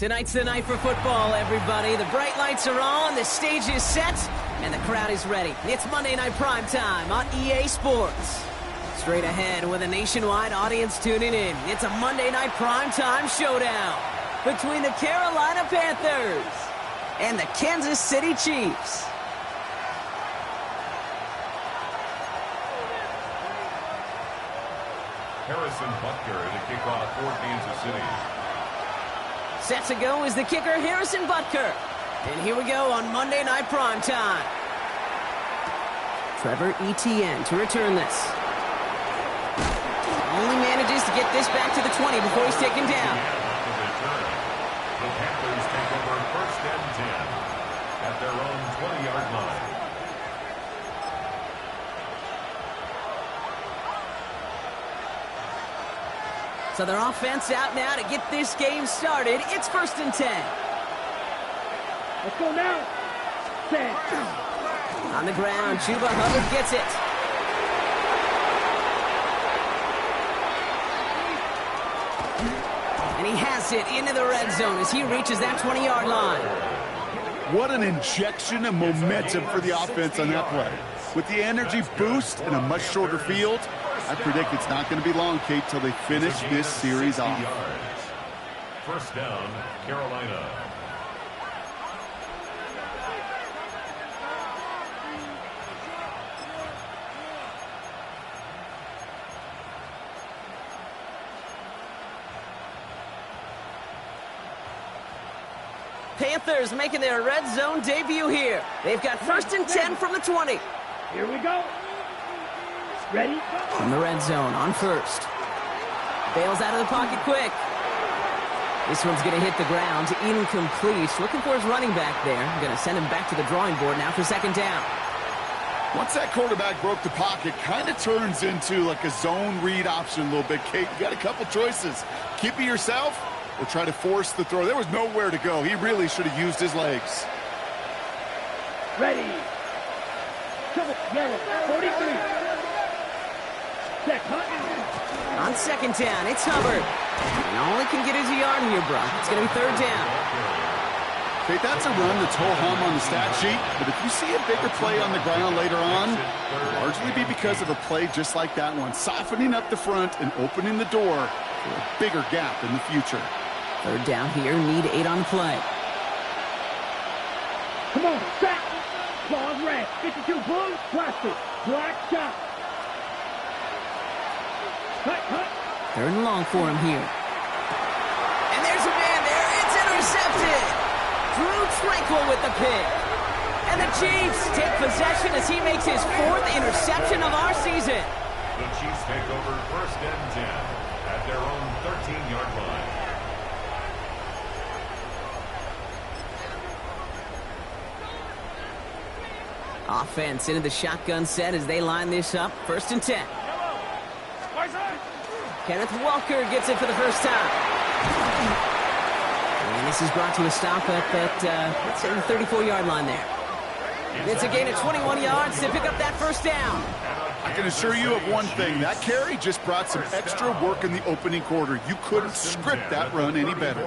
Tonight's the night for football, everybody. The bright lights are on, the stage is set, and the crowd is ready. It's Monday Night Primetime on EA Sports. Straight ahead with a nationwide audience tuning in, it's a Monday Night Primetime showdown between the Carolina Panthers and the Kansas City Chiefs. Harrison Butker to kick off for Kansas City. Set to go is the kicker, Harrison Butker. And here we go on Monday Night Primetime. Trevor Etienne to return this. Only manages to get this back to the 20 before he's taken down. The Panthers take over first and 10 at their own 20-yard line. So their offense out now to get this game started. It's first and 10. Let's go now. 10. On the ground, Chuba Hubbard gets it. And he has it into the red zone as he reaches that 20-yard line. What an injection of momentum for the offense on that play. With the energy boost in a much shorter field, I predict it's not going to be long, Kate, till they finish this series off. First down, Carolina. Panthers making their red zone debut here. They've got first and 10 from the 20. Here we go. Ready? From the red zone on first. Bails out of the pocket quick. This one's going to hit the ground. Incomplete. Looking for his running back there. Going to send him back to the drawing board now for second down. Once that quarterback broke the pocket, kind of turns into like a zone read option a little bit, Kate. You got a couple choices. Keep it yourself or try to force the throw. There was nowhere to go. He really should have used his legs. Ready. Yellow, 43. On second down, it's Hubbard. And all he can get is a yard here, bro. It's going to be third down. Okay, that's a run that's ho-hum on the stat sheet, but if you see a bigger play on the ground later on, it'll largely be because of a play just like that one, softening up the front and opening the door for a bigger gap in the future. Third down here, need 8 on the play. Come on, back. Claws red, 52 blue, plastic, black shot. Third and long for him here. And there's a man there. It's intercepted. Drew Tranquil with the pick. And the Chiefs take possession as he makes his 4th interception of our season. The Chiefs take over first and 10 at their own 13-yard line. Offense into the shotgun set as they line this up. First and 10. Kenneth Walker gets it for the first time. And this is brought to a stop at that, let's say, the 34-yard line there. It's a gain of 21 yards to pick up that first down. I can assure you of one thing. That carry just brought some extra work in the opening quarter. You couldn't script that run any better.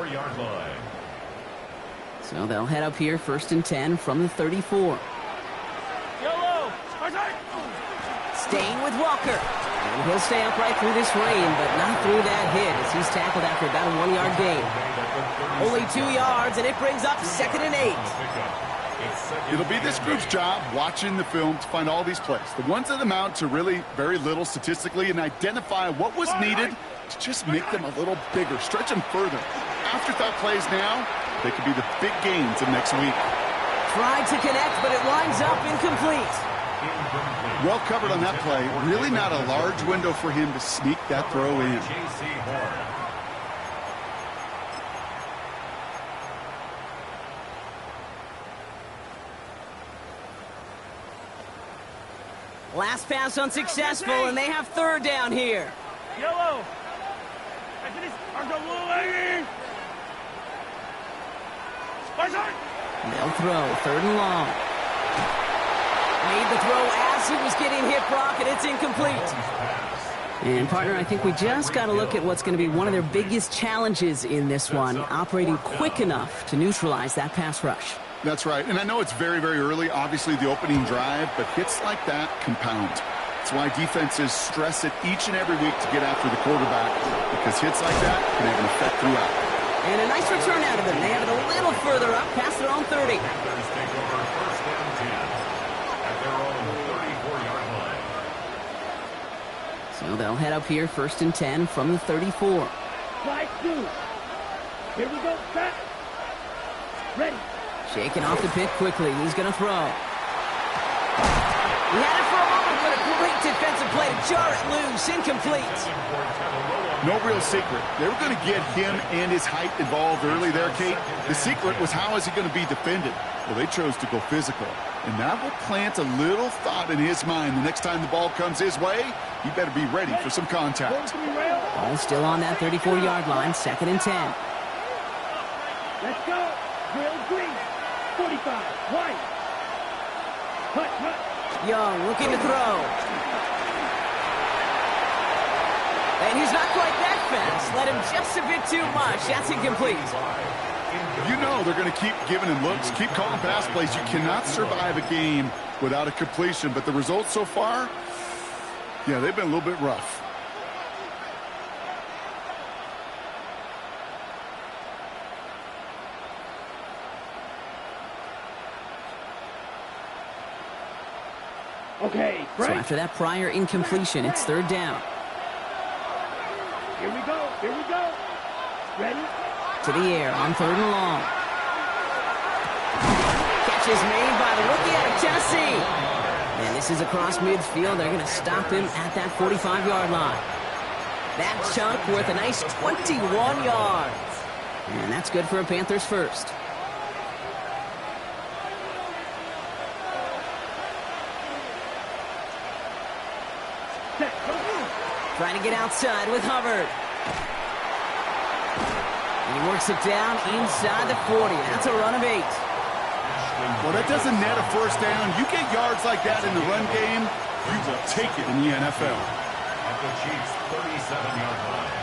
So they'll head up here, first and 10 from the 34. Staying with Walker. And he'll stay upright through this rain, but not through that hit as he's tackled after about a 1-yard gain. Only 2 yards, and it brings up second and 8. It'll be this group's job watching the film to find all these plays. The ones that amount to really very little statistically and identify what was needed to just make them a little bigger, stretch them further. Afterthought plays now, they could be the big gains of next week. Tried to connect, but it winds up incomplete. Well covered on that play. Really not a large window for him to sneak that throw in. Last pass unsuccessful, and they have third down here. Yellow. They'll throw, third and long. Made the throw as he was getting hit, Brock, and it's incomplete. And, partner, I think we just got to look at what's going to be one of their biggest challenges in this one, operating quick enough to neutralize that pass rush. That's right. And I know it's very, very early, obviously, the opening drive, but hits like that compound. That's why defenses stress it each and every week to get after the quarterback, because hits like that can have an effect throughout. And a nice return out of them. They have it a little further up, past their own 30. Panthers take over first and 10 at their own 34-yard line. So they'll head up here, first and 10 from the 34. Slide 2. Here we go. Set. Ready. Shaking off the pick quickly. He's going to throw. He had it for a moment, but a great defensive play to jar it loose. Incomplete. No real secret. They were going to get him and his height involved early there, Kate. The secret was, how is he going to be defended? Well, they chose to go physical. And that will plant a little thought in his mind. The next time the ball comes his way, he better be ready for some contact. Ball still on that 34-yard line, second and 10. Let's go. Drill green. 45. White. Cut. Young looking to throw. And he's not quite that fast. Let him just a bit too much. That's incomplete. You know they're going to keep giving him looks, keep calling pass plays. You cannot survive a game without a completion. But the results so far, yeah, they've been a little bit rough. Okay, break. So after that prior incompletion, it's third down. Here we go. Ready? To the air on third and long. Catch is made by the rookie out of Tennessee. And this is across midfield. They're going to stop him at that 45-yard line. That chunk worth a nice 21 yards. And that's good for a Panthers first. Trying to get outside with Hubbard. And he works it down inside the 40. That's a run of 8. Well, that doesn't net a first down. You get yards like that in the run game, you will take it in the NFL. At the Chiefs' 37-yard line.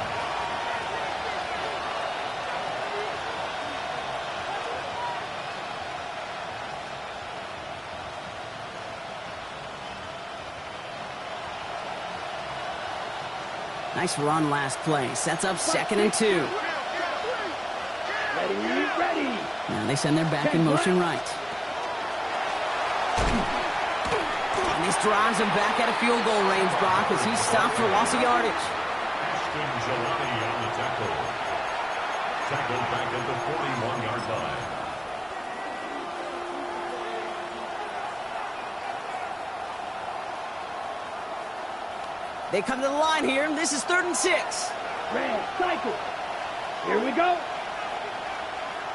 Nice run last play. Sets up second and 2. Ready. Now they send their back in motion right. And this drives him back out of field goal range, Brock, as he's stopped for loss of yardage. Ashton Jelani on the tackle. Tackled back at the 41-yard line. They come to the line here. This is third and 6. Red cycle. Here we go.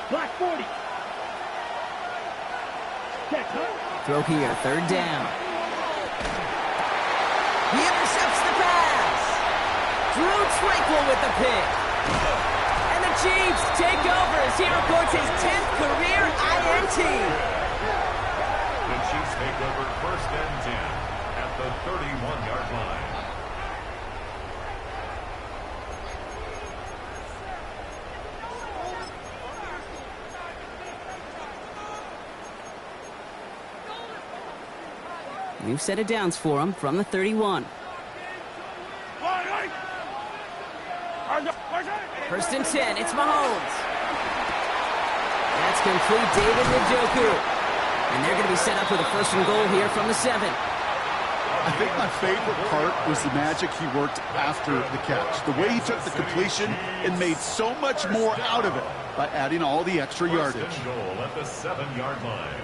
Black 40. Check, Throw here, third down. He intercepts the pass. Drew Tranquil with the pick. And the Chiefs take over as he records his 10th career INT. The Chiefs take over first and 10 at the 31-yard line. New set of downs for him from the 31. First and 10, it's Mahomes. That's complete, David Njoku. And they're going to be set up with a first and goal here from the 7. I think my favorite part was the magic he worked after the catch. The way he took the completion and made so much more out of it by adding all the extra yardage. First and goal at the 7-yard line.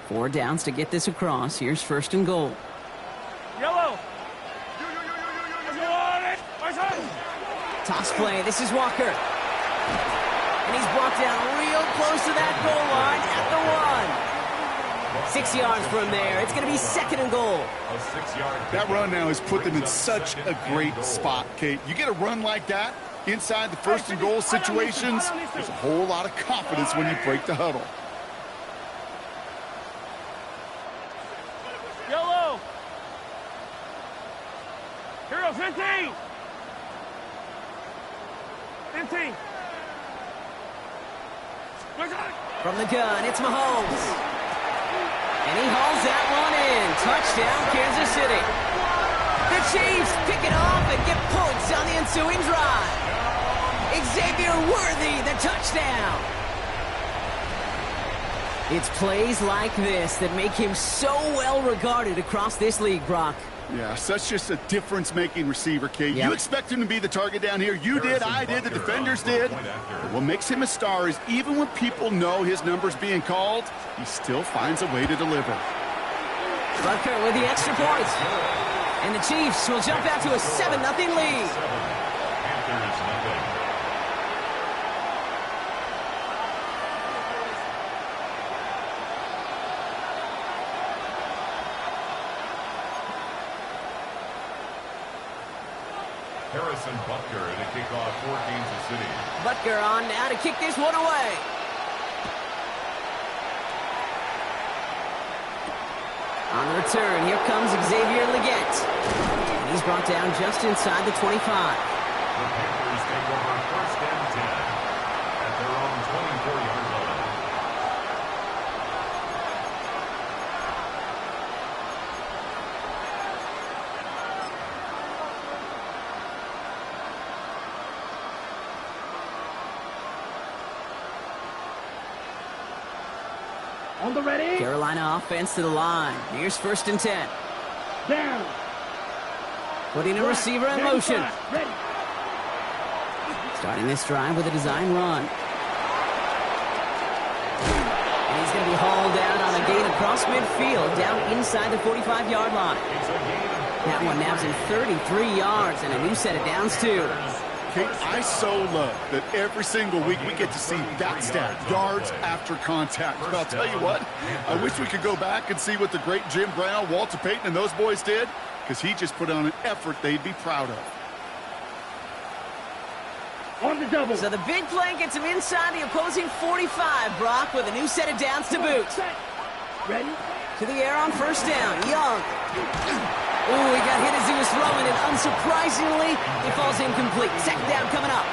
Four downs to get this across. Here's first and goal. Yellow. Toss play. This is Walker. And he's brought down real close to that goal line at the 1. 6 yards from there. It's going to be second and goal. A 6-yard. That run now has put them in such a great spot, Kate. You get a run like that inside the first and goal situations, there's a whole lot of confidence when you break the huddle. Planting. From the gun, it's Mahomes. And he hauls that one in. Touchdown, Kansas City. The Chiefs pick it off and get points on the ensuing drive. Xavier Worthy, the touchdown. It's plays like this that make him so well regarded across this league, Brock. Yeah, such just a difference-making receiver, Kate. Yep. You expect him to be the target down here. You did, I did, the defenders did. But what makes him a star is even when people know his number's being called, he still finds a way to deliver. Butker with the extra point. And the Chiefs will jump out to a 7-0 lead. Harrison Butker to kick off for Kansas City. Butker on now to kick this one away. On the return, here comes Xavier Legette. And he's brought down just inside the 25. The Panthers take over first and 10 at their own 24-yard line. On the ready. Carolina offense to the line. Here's first and 10. Down. Putting a receiver in motion. Ready. Starting this drive with a design run. And he's going to be hauled out on a gain across midfield, down inside the 45-yard line. That one nabs him 33 yards and a new set of downs, too. Kate, I so love that every single week we get to see that stat, yards after contact. But I'll tell you what, I wish we could go back and see what the great Jim Brown, Walter Payton, and those boys did, because he just put on an effort they'd be proud of. On the double. So the big play gets him inside the opposing 45, Brock, with a new set of downs to boot. Set. Ready. To the air on first down, Young. Ooh, he got hit as he was throwing, and unsurprisingly, he falls incomplete. Second down coming up.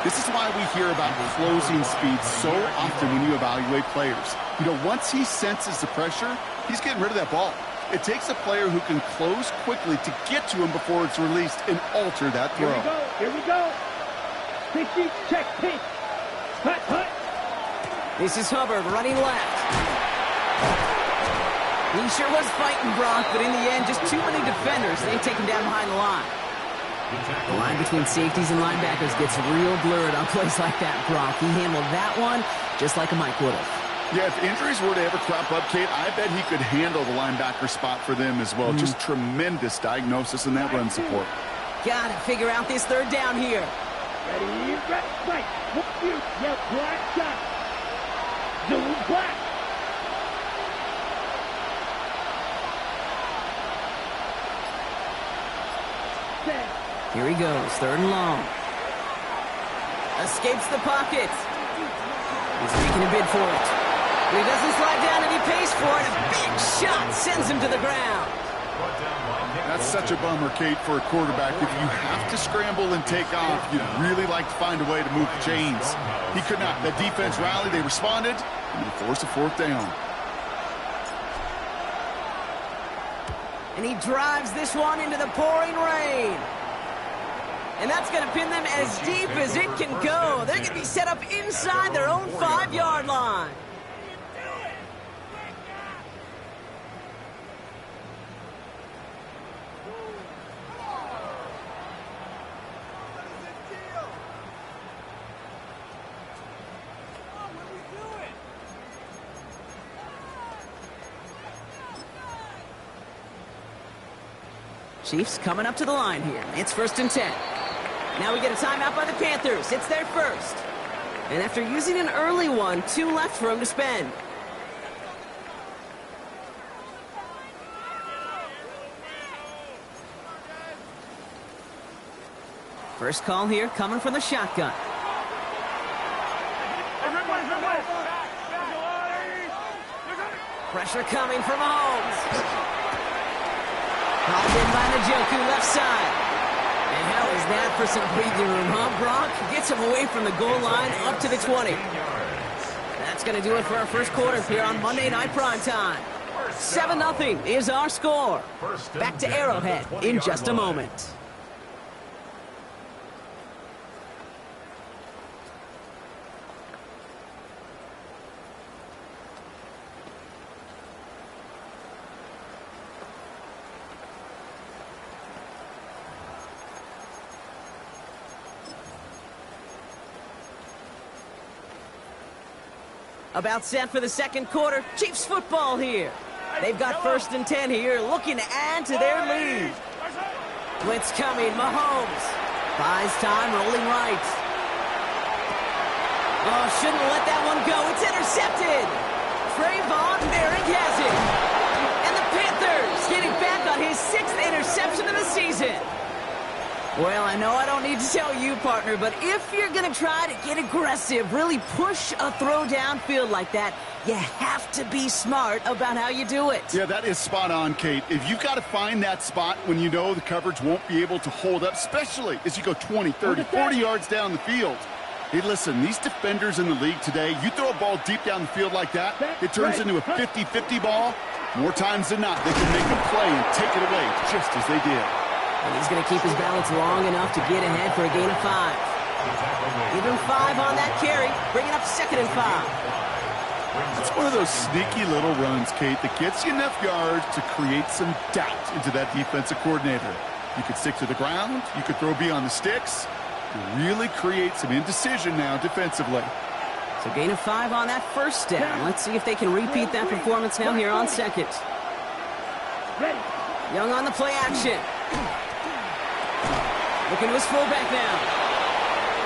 This is why we hear about closing speed so often when you evaluate players. You know, once he senses the pressure, he's getting rid of that ball. It takes a player who can close quickly to get to him before it's released and alter that throw. Here we go. Here we go. 60, check, pitch. Hut, hut. This is Hubbard running left. He sure was fighting, Brock, but in the end, just too many defenders. They take him down behind the line. The line between safeties and linebackers gets real blurred on plays like that, Brock. He handled that one just like a Mike would have. Yeah, if injuries were to ever crop up, Kate, I bet he could handle the linebacker spot for them as well. Just tremendous diagnosis in that run support. Got to figure out this third down here. Ready, right. You, yep, black shot. Zoom black. Here he goes, third and long. Escapes the pocket. He's making a bid for it. But he doesn't slide down, and he pays for it. A big shot sends him to the ground. That's such a bummer, Kate, for a quarterback. If you have to scramble and take off, you'd really like to find a way to move the chains. He could not. That defense rallied, they responded, and they forced a fourth down. And he drives this one into the pouring rain. And that's going to pin them as deep as it can go. They're going to be set up inside their own 5-yard line. Chiefs coming up to the line here. It's first and 10. Now we get a timeout by the Panthers. It's their first. And after using an early one, 2 left for him to spend. First call here coming from the shotgun. Pressure coming from Mahomes. Hauled in by Njoku left side. And how is that for some breathing room, huh, Brock? Gets him away from the goal line up to the 20. That's going to do it for our first quarter here on Monday Night Primetime. 7-0 is our score. Back to Arrowhead in just a moment. About set for the second quarter. Chiefs football here. They've got 1st and 10 here, looking to add to their lead. Blitz coming, Mahomes. Buys time, rolling right. Oh, shouldn't let that one go. It's intercepted. Trayvon Merrick has it. And the Panthers getting back on his 6th interception of the season. Well, I know I don't need to tell you, partner, but if you're going to try to get aggressive, really push a throw downfield like that, you have to be smart about how you do it. Yeah, that is spot on, Kate. If you've got to find that spot when you know the coverage won't be able to hold up, especially as you go 20, 30, 40 yards down the field. Hey, listen, these defenders in the league today, you throw a ball deep down the field like that, it turns into a 50-50 ball. More times than not, they can make a play and take it away just as they did. And he's going to keep his balance long enough to get ahead for a gain of 5. Give him 5 on that carry, bringing up 2nd and 5. It's one of those sneaky little runs, Kate, that gets you enough yards to create some doubt into that defensive coordinator. You could stick to the ground, you could throw beyond the sticks, you really create some indecision now defensively. So gain of 5 on that first down. Let's see if they can repeat that performance now here on 2nd. Young on the play action. Looking to his fullback now.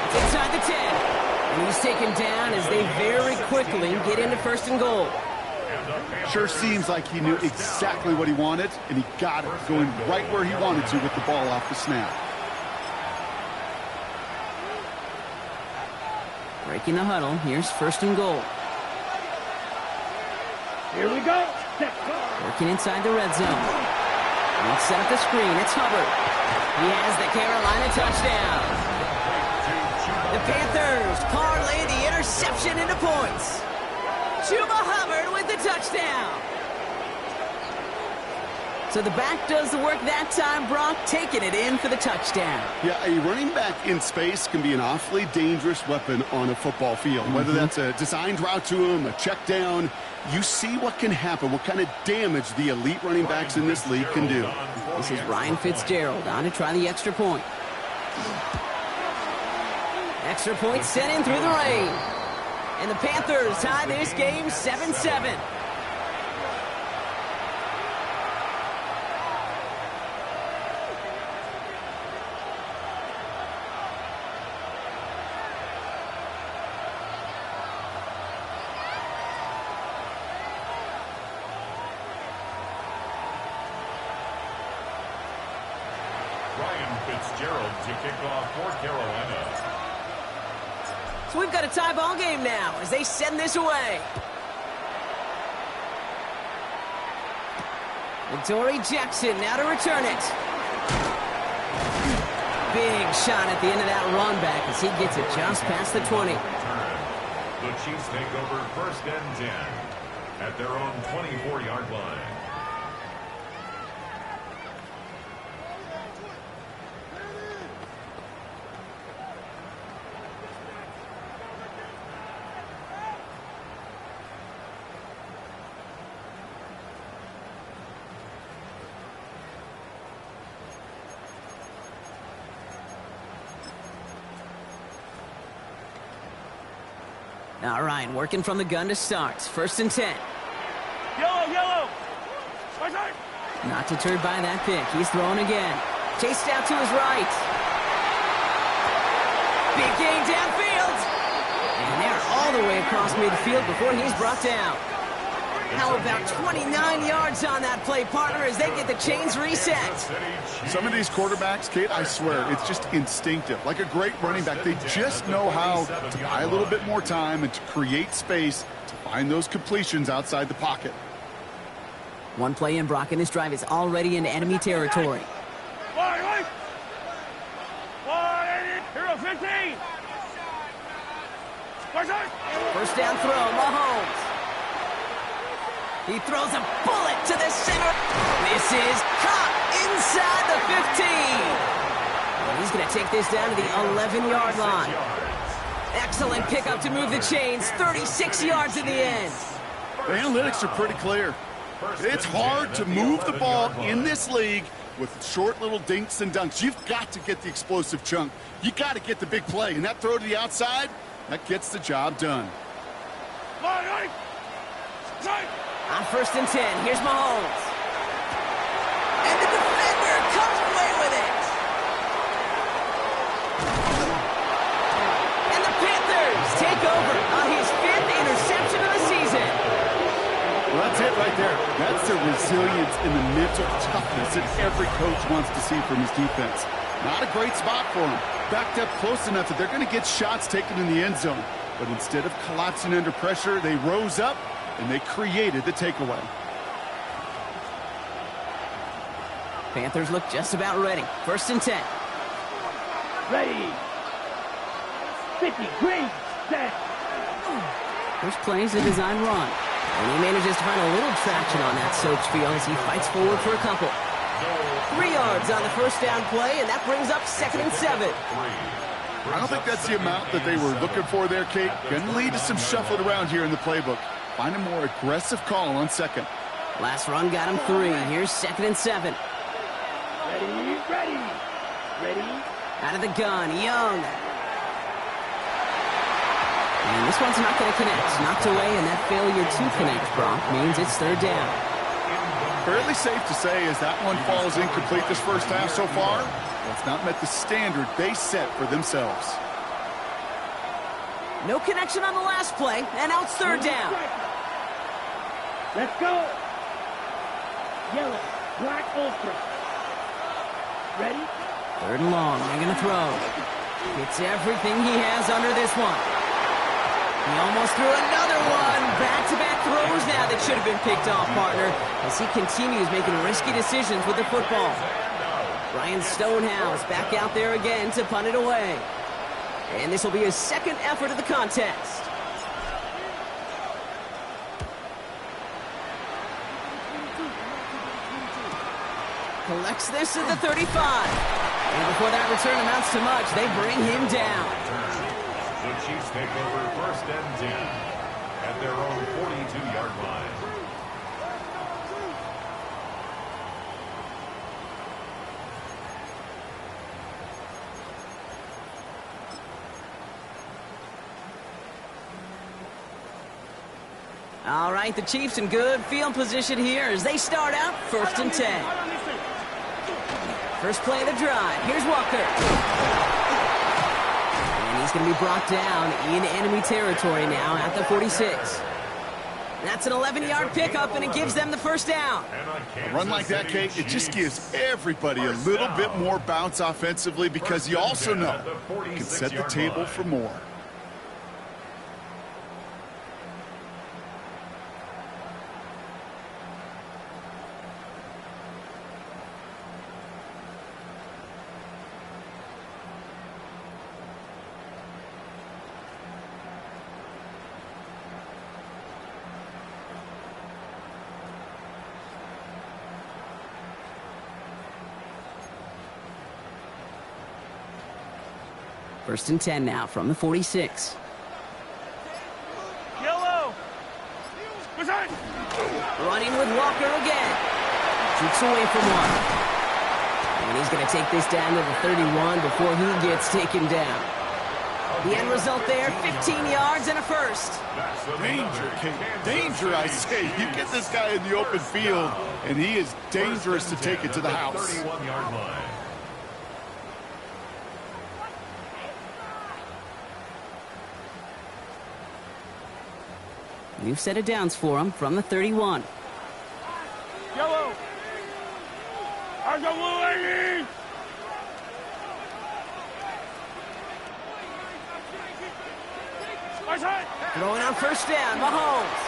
It's inside the 10. And he's taken down as they very quickly get into 1st and goal. Sure seems like he knew exactly what he wanted, and he got it, going right where he wanted to with the ball off the snap. Breaking the huddle. Here's 1st and goal. Here we go. Working inside the red zone. He'll set up the screen. It's Hubbard. He has the Carolina touchdown. The Panthers parlay the interception into points. Chuba Hubbard with the touchdown. So the back does the work that time, Brock, taking it in for the touchdown. Yeah, a running back in space can be an awfully dangerous weapon on a football field. Whether that's a designed route to him, a check down, you see what can happen, what kind of damage the elite running backs in this league can do. This is Ryan Fitzgerald on to try the extra point. Extra point sent in through the rain. And the Panthers tie this game 7-7. Ryan Fitzgerald to kick off for Carolina. So we've got a tie ball game now as they send this away. Adoree Jackson now to return it. Big shot at the end of that run back as he gets it just past the 20. The Chiefs take over 1st and 10 at their own 24-yard line. All right, working from the gun to start. 1st and 10. Yellow. Not deterred by that pick. He's throwing again. Chased out to his right. Big gain downfield. And they're all the way across midfield before he's brought down. How about 29 yards on that play, partner, as they get the chains reset? Some of these quarterbacks, Kate, I swear, it's just instinctive. Like a great running back, they just know how to buy a little bit more time and to create space to find those completions outside the pocket. One play in, Brock, and this drive is already into enemy territory. go, 15. First down throw, Mahomes. He throws a bullet to the center. This is caught inside the 15. And he's going to take this down to the 11-yard line. Excellent pickup to move the chains. 36 yards in the end. The analytics are pretty clear. It's hard to move the ball in this league with short little dinks and dunks. You've got to get the explosive chunk. You got to get the big play. And that throw to the outside, that gets the job done. On first and 10, here's Mahomes. And the defender comes away with it. And the Panthers take over on his 5th interception of the season. Well, that's it right there. That's the resilience and the mental toughness that every coach wants to see from his defense. Not a great spot for him. Backed up close enough that they're going to get shots taken in the end zone. But instead of collapsing under pressure, they rose up and they created the takeaway. Panthers look just about ready. First and 10. Ready. 50, green, set. First play is a design run. And he manages to find a little traction on that search field as he fights forward for a couple. 3 yards on the first down play, and that brings up 2nd and 7. I don't think that's the amount that they were looking for there, Kate. Going to lead to some shuffling around here in the playbook. Find a more aggressive call on second. Last run got him 3. Here's 2nd and 7. Ready, ready, ready. Out of the gun, Young. And this one's not going to connect. Knocked away, and that failure to connect, Brock, means it's 3rd down. Fairly safe to say as that one falls incomplete this first half so far, it's not met the standard they set for themselves. No connection on the last play, and now it's 3rd down. Let's go. Yellow, black, ultra. Ready? 3rd and long, they're going to throw. Gets everything he has under this one. He almost threw another one. Back-to-back throws now that should have been picked off, partner, as he continues making risky decisions with the football. Brian Stonehouse back out there again to punt it away. And this will be his 2nd effort of the contest. Collects this at the 35. And before that return amounts to much, they bring him down. The Chiefs take over 1st and 10 at their own 42-yard line. All right, the Chiefs in good field position here as they start out 1st and 10. First play of the drive. Here's Walker. And he's going to be brought down in enemy territory now at the 46. That's an 11-yard pickup, and it gives them the 1st down. A run like that, Kate, it just gives everybody a little bit more bounce offensively because you also know you can set the table for more. First and 10 now from the 46. Yellow. Running with Walker again. Shoots away from one. And he's going to take this down to the 31 before he gets taken down. The end result there, 15 yards and a 1st. Danger, Kate. Danger, I say. You get this guy in the open field, and he is dangerous to take it to the house. 31-yard line. New set of downs for him from the 31. Yellow. RW11. Throwing on 1st down, Mahomes.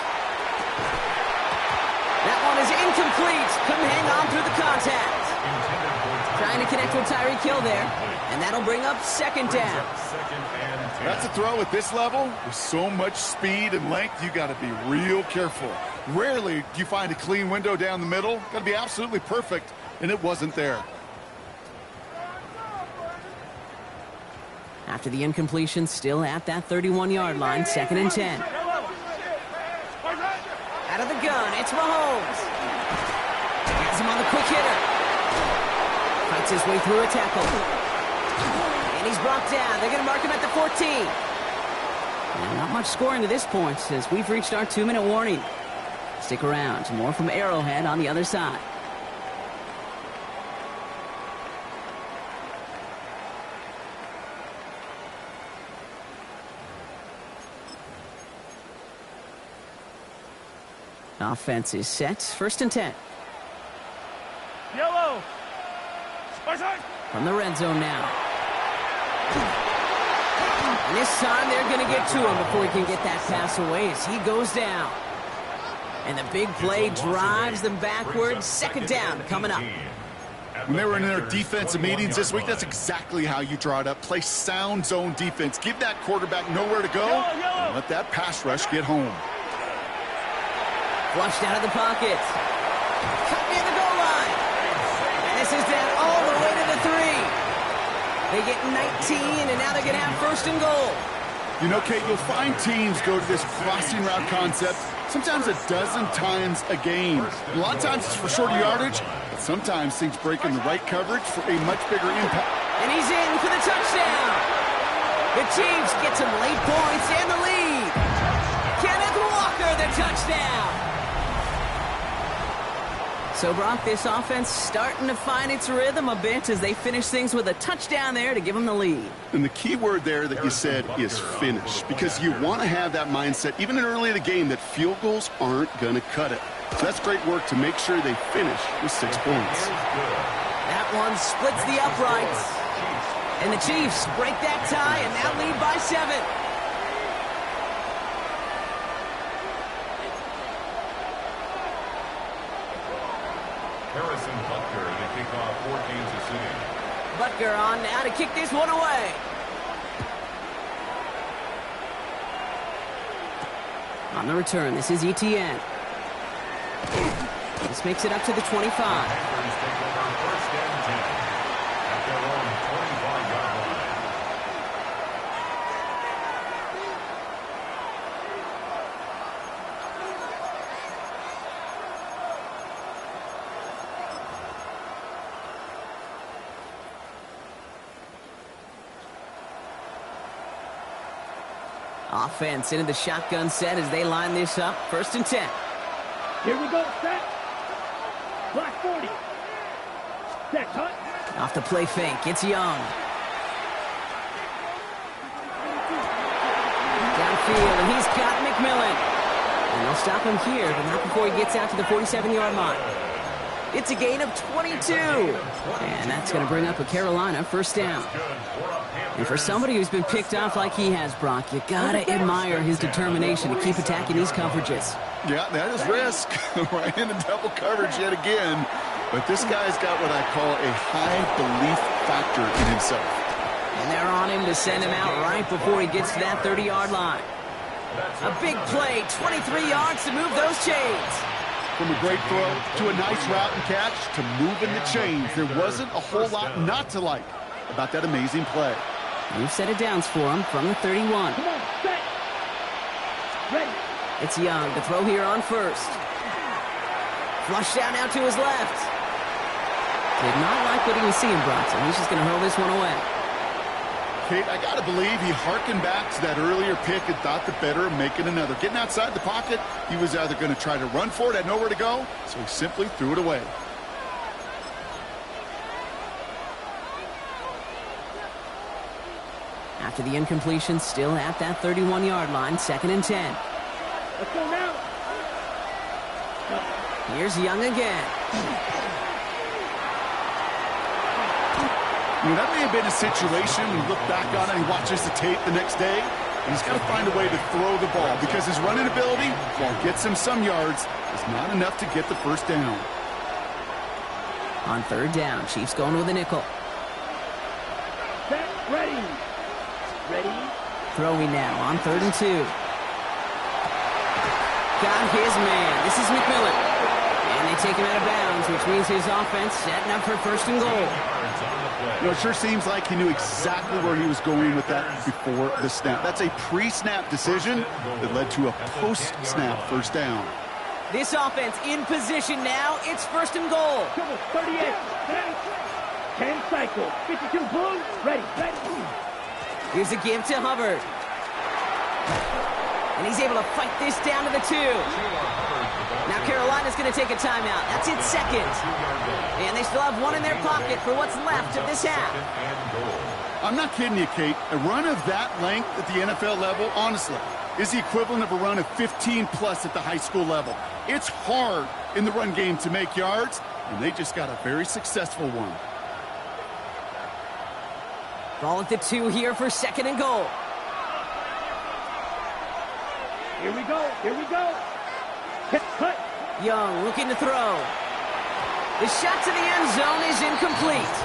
That one is incomplete. Couldn't hang on through the contact. Trying to connect with Tyreek Hill there. And that'll bring up second down. That's a throw at this level. With so much speed and length, you got to be real careful. Rarely do you find a clean window down the middle. Got to be absolutely perfect, and it wasn't there. After the incompletion, still at that 31-yard line, 2nd and 10. Out of the gun, it's Mahomes. Has him on the quick hitter. Fights his way through a tackle. And he's brought down. They're going to mark him at the 14. And not much scoring to this point, as we've reached our 2-minute warning. Stick around. More from Arrowhead on the other side. Offense is set. 1st and 10. Yellow. From the red zone now. And this time they're going to get to him before he can get that pass away as he goes down. And the big play drives them backwards. 2nd down coming up. When they were in their defensive meetings this week, that's exactly how you draw it up. Play sound zone defense. Give that quarterback nowhere to go. And let that pass rush get home. Flushed out of the pocket. Cut near the goal line. And this is down all the way to the 3. They get 19, and now they're going to have 1st and goal. You know, Kate, you'll find teams go to this crossing route concept sometimes a dozen times a game. A lot of times it's for shorter yardage, but sometimes things break in the right coverage for a much bigger impact. And he's in for the touchdown. The Chiefs get some late points and the lead. Kenneth Walker, the touchdown. So, Brock, this offense starting to find its rhythm a bit as they finish things with a touchdown there to give them the lead. And the key word there that you said is finish, because you want to have that mindset, even in early in the game, that field goals aren't going to cut it. So that's great work to make sure they finish with 6 points. That one splits the uprights. And the Chiefs break that tie and now lead by 7. Butker on now to kick this one away. On the return, this is ETN. This makes it up to the 25. Offense into the shotgun set as they line this up. 1st and 10. Here we go, set. Black 40. Set, cut. Off the play fake, it's Young. Downfield, and he's got McMillan. And they'll stop him here, but not before he gets out to the 47-yard line. It's a gain of 22. And that's going to bring up a Carolina 1st down. And for somebody who's been picked off like he has, Brock, you got to admire his determination to keep attacking these coverages. Yeah, that is risk. Right into double coverage yet again. But this guy's got what I call a high belief factor in himself. And they're on him to send him out right before he gets to that 30-yard line. A big play, 23 yards to move those chains. From a great throw to a nice route and catch to moving the chains, there wasn't a whole lot not to like about that amazing play. You've set it down for him from the 31. Come on, set. Ready. It's Young to throw here on 1st. Flush down now to his left. Did not like what he was seeing, Bronson. He's just going to hurl this one away. Kate, I got to believe he harkened back to that earlier pick and thought the better of making another. Getting outside the pocket, he was either going to try to run for it, had nowhere to go, so he simply threw it away. After the incompletion, still at that 31-yard line, 2nd and 10. Let's go now. Here's Young again. That may have been a situation when you look back on it and watches the tape the next day. And he's got to find a way to throw the ball because his running ability, while it gets him some yards, is not enough to get the 1st down. On 3rd down, Chiefs going with a nickel. Ready? Throwing now on 3rd and 2. Got his man. This is McMillan. And they take him out of bounds, which means his offense setting up for 1st and goal. You know, it sure seems like he knew exactly where he was going with that before the snap. That's a pre-snap decision that led to a post-snap 1st down. This offense in position now. It's 1st and goal. 38. 10 cycles. 52 blue. Ready. Here's a give to Hubbard. And he's able to fight this down to the 2. Now Carolina's going to take a timeout. That's its 2nd. And they still have one in their pocket for what's left of this half. I'm not kidding you, Kate. A run of that length at the NFL level, honestly, is the equivalent of a run of 15-plus at the high school level. It's hard in the run game to make yards, and they just got a very successful one. Ball at the 2 here for 2nd and goal. Here we go. Cut. Young looking to throw. The shot to the end zone is incomplete.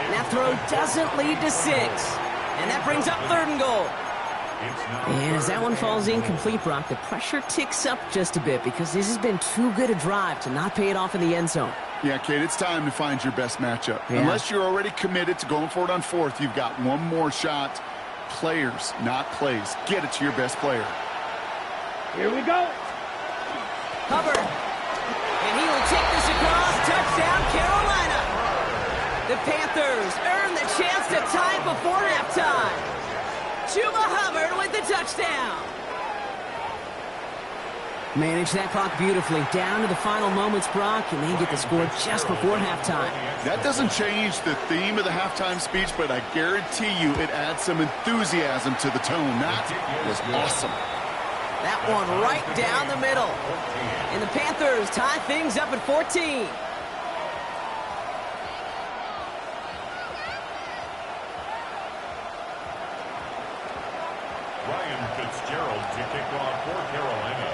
And that throw doesn't lead to 6. And that brings up 3rd and goal. And as that one falls incomplete, Brock, the pressure ticks up just a bit because this has been too good a drive to not pay it off in the end zone. Yeah, Kate, it's time to find your best matchup. Yeah. Unless you're already committed to going for it on 4th, you've got one more shot. Players, not plays. Get it to your best player. Here we go. Hubbard. And he will take this across. Touchdown, Carolina. The Panthers earn the chance to tie before halftime. Chuba Hubbard with the touchdown. Manage that clock beautifully. Down to the final moments, Brock, and they get the score just before halftime. That doesn't change the theme of the halftime speech, but I guarantee you it adds some enthusiasm to the tone. That was awesome. That one right down the middle. And the Panthers tie things up at 14. Ryan Fitzgerald to kick off for Carolina.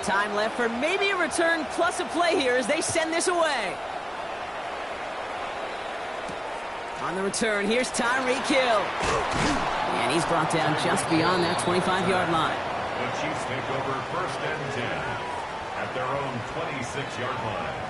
Time left for maybe a return plus a play here as they send this away. On the return, here's Tyreek Hill. And he's brought down just beyond that 25-yard line. The Chiefs take over 1st and 10 at their own 26-yard line.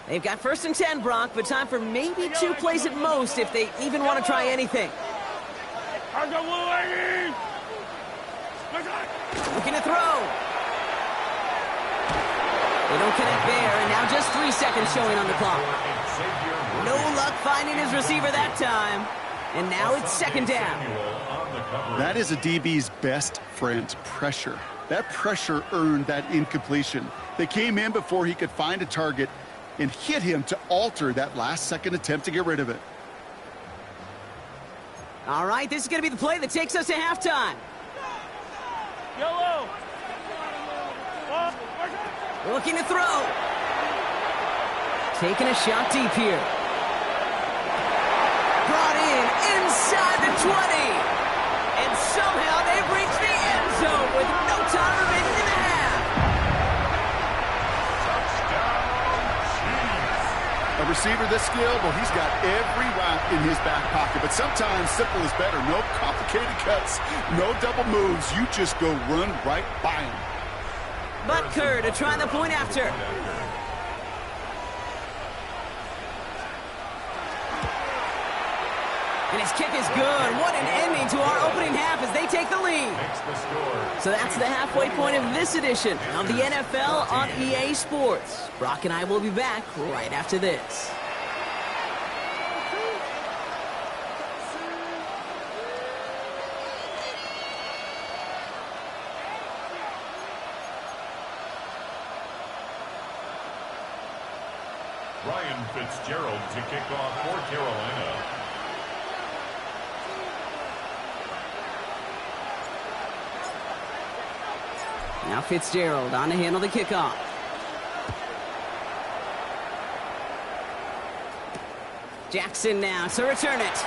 They've got 1st and 10, Brock, but time for maybe 2 plays at most if they even want to try anything. Looking to throw. They don't connect there, and now just 3 seconds showing on the clock. No luck finding his receiver that time. And now it's 2nd down. That is a DB's best friend, pressure. That pressure earned that incompletion. They came in before he could find a target and hit him to alter that last-second attempt to get rid of it. All right, this is going to be the play that takes us to halftime. Yellow. Looking to throw. Taking a shot deep here. Brought in inside the 20. And somehow they've reached the end zone with no time remaining in the half. A receiver this skilled, well, he's got every route in his back pocket. But sometimes simple is better. No complicated cuts, no double moves. You just go run right by him. Butker to try the point after. And his kick is good. What an ending to our opening half as they take the lead. So that's the halfway point of this edition of the NFL on EA Sports. Brock and I will be back right after this. Ryan Fitzgerald to kick off for Carolina. Now Fitzgerald on to handle the kickoff. Jackson now to return it.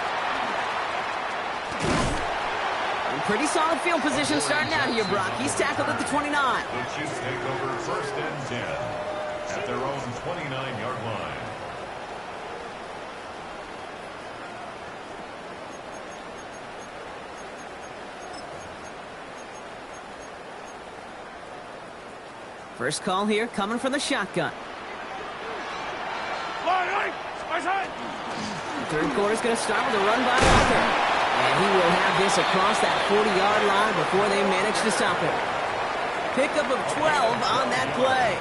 And pretty solid field position starting out here, Brock. He's tackled at the 29. The Chiefs take over 1st and 10 at their own 29-yard line. First call here coming from the shotgun. The third quarter's going to start with a run by Walker. And he will have this across that 40-yard line before they manage to stop it. Pickup of 12 on that play.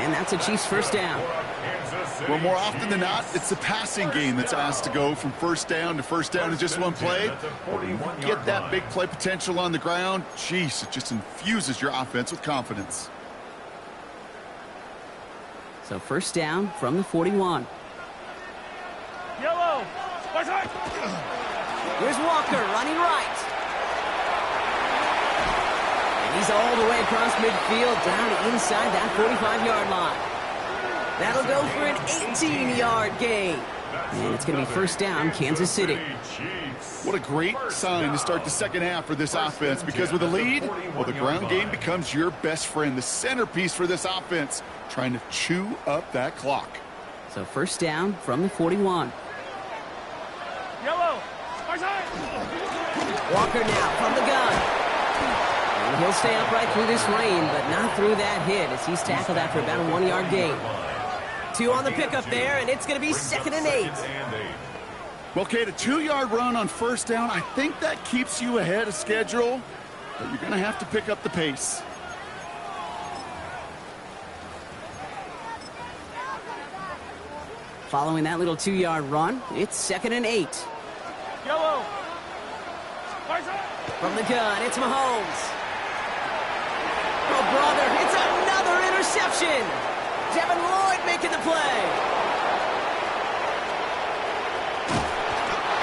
And that's a Chiefs first down. Well, more often than not, it's the passing game that's asked to go from first down in just one play. Get that big play potential on the ground. Jeez, it just infuses your offense with confidence. So first down from the 41. Yellow. Here's Walker running right. And he's all the way across midfield down inside that 45-yard line. That'll go for an 18-yard gain. And it's going to be first down, Kansas City. What a great sign to start the second half for this offense, because with a lead, well, the ground game becomes your best friend, the centerpiece for this offense, trying to chew up that clock. So first down from the 41. Yellow. Walker now from the gun. And he'll stay upright through this lane, but not through that hit as he's tackled after about a 1-yard gain. 2 on the pickup there, and it's going to be 2nd and 8. Well, Kate, a 2-yard run on first down, I think that keeps you ahead of schedule, but you're going to have to pick up the pace. Following that little 2-yard run, it's 2nd and 8. Yellow. From the gun, it's Mahomes. Oh, brother, it's another interception. Devin Lloyd making the play.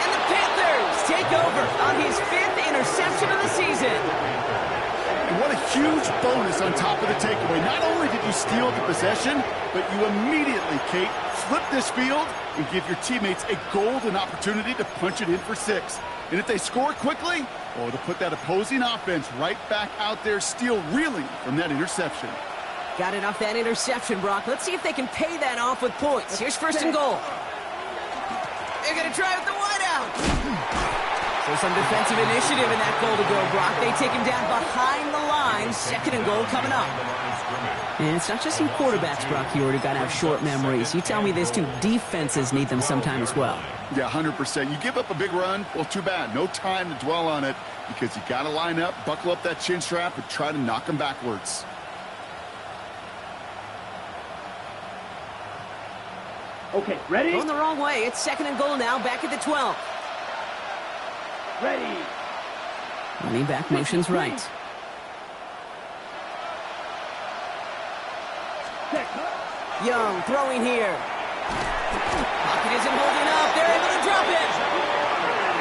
And the Panthers take over on his 5th interception of the season. And what a huge bonus on top of the takeaway. Not only did you steal the possession, but you immediately, Kate, flip this field and give your teammates a golden opportunity to punch it in for 6. And if they score quickly, well, to put that opposing offense right back out there, still reeling from that interception. Got it off that interception, Brock. Let's see if they can pay that off with points. Here's first and goal. They're going to try with the wideout. So some defensive initiative in that goal to go, Brock. They take him down behind the line. 2nd and goal coming up. And it's not just some quarterbacks, Brock, here who got to have short memories. You tell me this too, defenses need them sometime as well. Yeah, 100%. You give up a big run, well, too bad. No time to dwell on it because you got to line up, buckle up that chin strap, and try to knock them backwards. Okay, ready? Going the wrong way. It's 2nd and goal now, back at the 12. Ready. Running back motions right. Young throwing here. Pocket isn't holding up. They're able to drop it.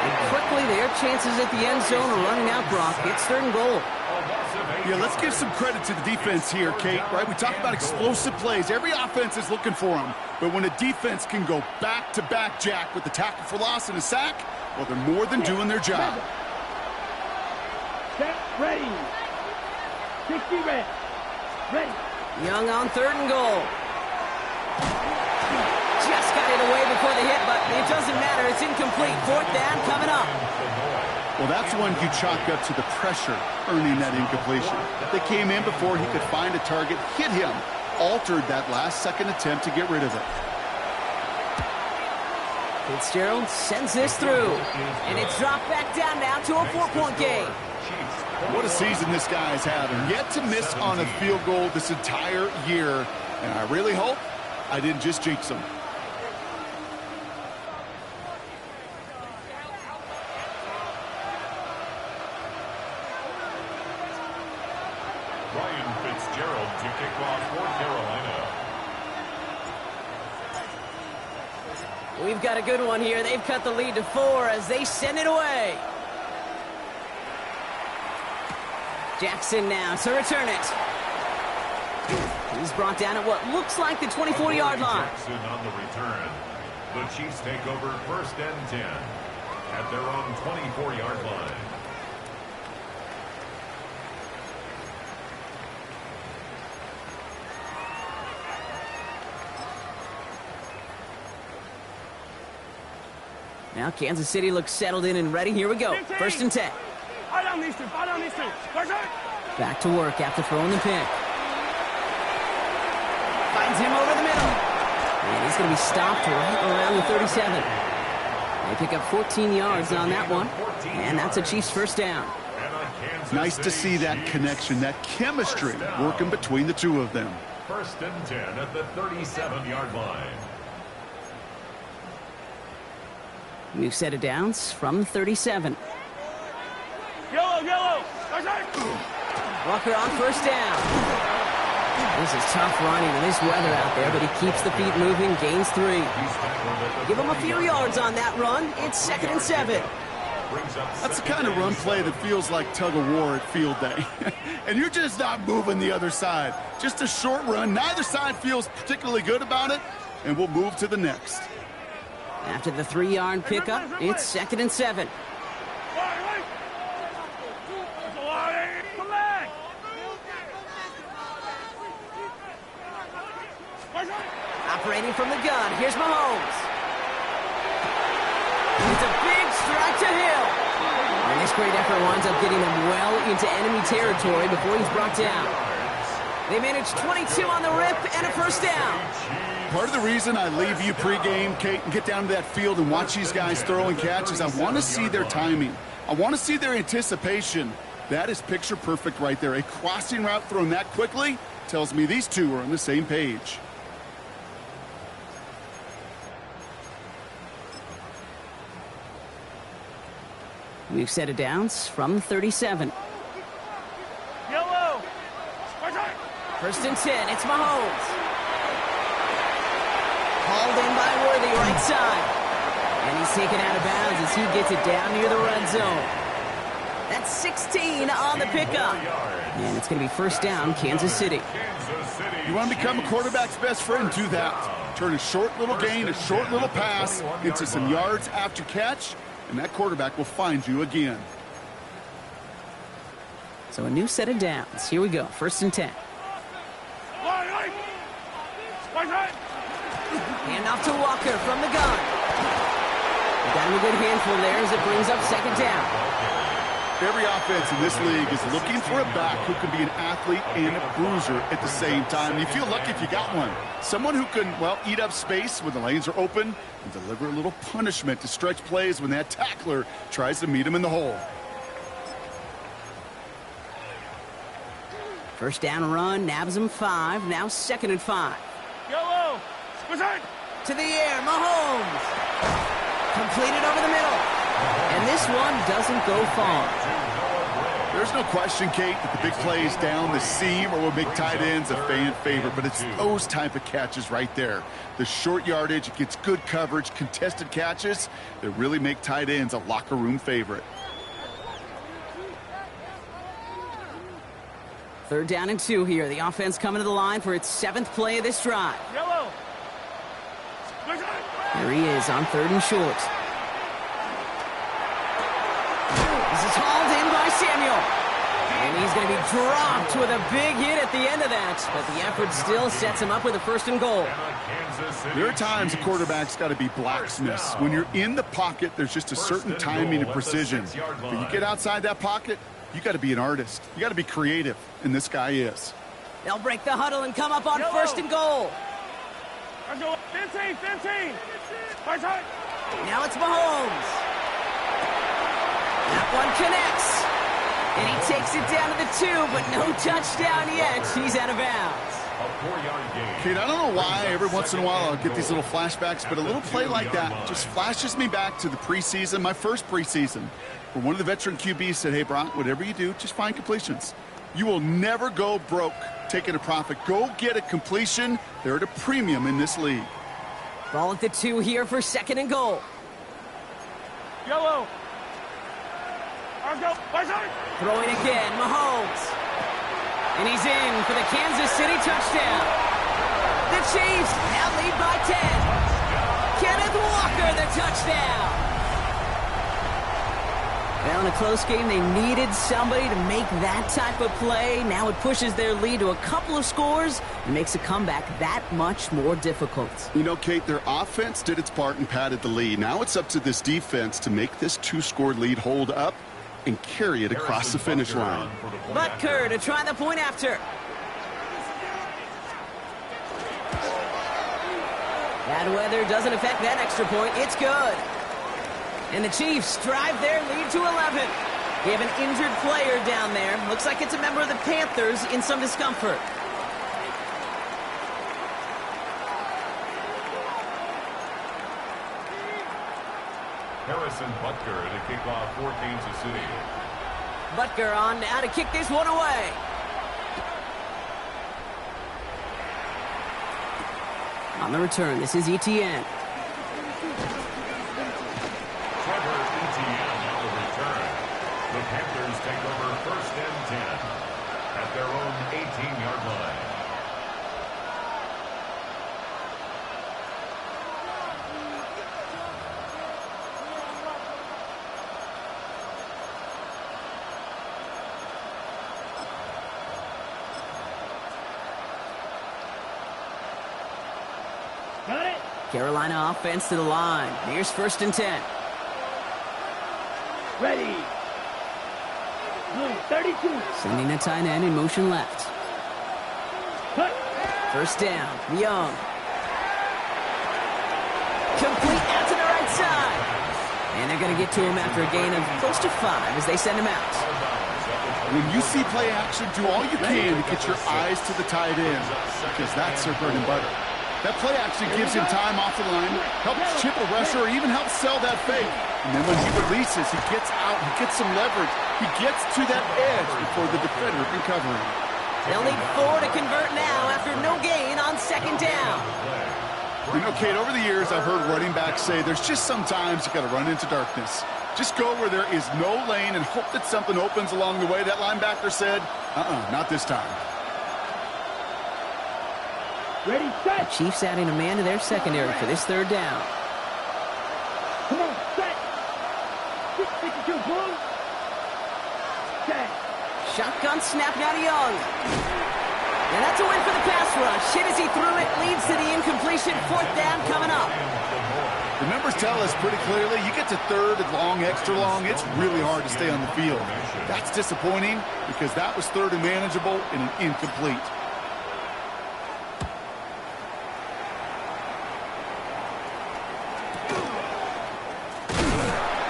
And quickly, their chances at the end zone are running out, Brock. It's 3rd and goal. Yeah, let's give some credit to the defense here, Kate, right? We talk about explosive plays. Every offense is looking for them. But when a defense can go back-to-back, Jack, with the tackle for loss and a sack, well, they're more than doing their job. Set, ready. 60 red. Ready. Young on 3rd and goal. Just got it away before the hit, but it doesn't matter. It's incomplete. 4th down coming up. Well, that's one you chalk up to the pressure earning that incompletion. They came in before he could find a target, hit him, altered that last-second attempt to get rid of it. Fitzgerald sends this through, and it's dropped back down now to a 4-point game. What a season this guy's having. Yet to miss on a field goal this entire year, and I really hope I didn't just jinx him. Ryan Fitzgerald to kick off for Carolina. We've got a good one here. They've cut the lead to 4 as they send it away. Jackson now to return it. He's brought down at what looks like the 24-yard line. Jackson on the return. The Chiefs take over 1st and 10 at their own 24-yard line. Now Kansas City looks settled in and ready. Here we go. 1st and 10. Back to work after throwing the pick. Finds him over the middle. And he's going to be stopped right around the 37. They pick up 14 yards on that one. And that's a Chiefs 1st down. Nice to see that connection, that chemistry working between the two of them. 1st and 10 at the 37-yard line. New set of downs from 37. Yellow. Walker on 1st down. This is tough running in this weather out there, but he keeps the feet moving, gains 3. Give him a few yards on that run. It's 2nd and 7. That's the kind of run play that feels like tug-of-war at field day. And you're just not moving the other side. Just a short run. Neither side feels particularly good about it, and we'll move to the next. After the 3-yard pickup, it's 2nd and 7. Operating from the gun, here's Mahomes. It's a big strike to Hill. And this great effort winds up getting them well into enemy territory before he's brought down. They manage 22 on the rip and a 1st down. Part of the reason I leave you pregame, Kate, and get down to that field and watch these guys throw and catch is I want to see their timing. I want to see their anticipation. That is picture perfect right there. A crossing route thrown that quickly tells me these two are on the same page. We've set it downs from 37. Yellow. 1st and 10, it's Mahomes. Hauled in by Worthy, right side. And he's taken out of bounds as he gets it down near the red zone. That's 16 on the pickup. And it's going to be 1st down, Kansas City. You want to become a quarterback's best friend, do that. Turn a short little gain, a short little pass into some yards after catch, and that quarterback will find you again. So a new set of downs. Here we go, 1st and 10. Hand off to Walker from the gun. Got him a good handful there as it brings up 2nd down. Every offense in this league is looking for a back who can be an athlete and a bruiser at the same time. You feel lucky if you got one. Someone who can, well, eat up space when the lanes are open and deliver a little punishment to stretch plays when that tackler tries to meet him in the hole. 1st down run, nabs him 5, now 2nd and 5. Yellow. To the air, Mahomes. Completed over the middle. And this one doesn't go far. There's no question, Kate, that the big plays down the seam are what make tight ends a fan favorite, but it's those type of catches right there. The short yardage, it gets good coverage, contested catches that really make tight ends a locker room favorite. 3rd down and 2 here. The offense coming to the line for its 7th play of this drive. Yellow. There he is on 3rd and short. This is hauled in by Samuel. And he's going to be dropped with a big hit at the end of that. But the effort still sets him up with a 1st and goal. There are times a quarterback's got to be blacksmiths. When you're in the pocket, there's just a certain timing and precision. But you get outside that pocket, you got to be an artist. You got to be creative, and this guy is. They'll break the huddle and come up on 1st and goal. 15. Now it's Mahomes. That one connects. And he takes it down to the 2, but no touchdown yet. He's out of bounds. Kate, I don't know why every once in a while I'll get these little flashbacks, but a little play like that just flashes me back to the preseason, my first preseason, where one of the veteran QBs said, hey, Brock, whatever you do, just find completions. You will never go broke taking a profit. Go get a completion. They're at a premium in this league. Ball at the 2 here for 2nd and goal. Yellow. Throwing again, Mahomes. And he's in for the Kansas City touchdown. The Chiefs now lead by 10. Kenneth Walker, the touchdown. Well, in a close game, they needed somebody to make that type of play. Now it pushes their lead to a couple of scores and makes a comeback that much more difficult. You know, Kate, their offense did its part and padded the lead. Now it's up to this defense to make this two-score lead hold up and carry it across the finish line. Butker to try the point after. Bad weather doesn't affect that extra point. It's good. And the Chiefs drive their lead to 11. They have an injured player down there. Looks like it's a member of the Panthers in some discomfort. Harrison Butker to kick off for Kansas City. Butker on now to kick this one away. On the return, this is Etienne. Trevor Etienne on the return. The Panthers take over 1st and 10 at their own 18-yard line. Got it. Carolina offense to the line. Here's 1st and 10. Ready. Blue 32. Sending the tight end in motion left. Cut. 1st down. Young. Complete out to the right side. And they're going to get to him after a gain of close to 5 as they send him out. When you see play action, do all you can to get your eyes to the tight end, because that's their bread and butter. That play action gives him time off the line, helps chip a rusher, or even helps sell that fake. And then when he releases, he gets out, he gets some leverage. He gets to that edge before the defender can cover him. They'll need 4 to convert now after no gain on 2nd down. You know, Kate, over the years, I've heard running backs say there's just sometimes you got to run into darkness. Just go where there is no lane and hope that something opens along the way. That linebacker said, not this time. Ready, set. Chiefs adding a man to their secondary for this 3rd down. Come on, set. 52, blue. Set. Shotgun snap now to Young. And that's a win for the pass rush. Hit as he threw it, leads to the incompletion. 4th down coming up. The numbers tell us pretty clearly, you get to 3rd and long, extra long, it's really hard to stay on the field. That's disappointing because that was 3rd and manageable and an incomplete.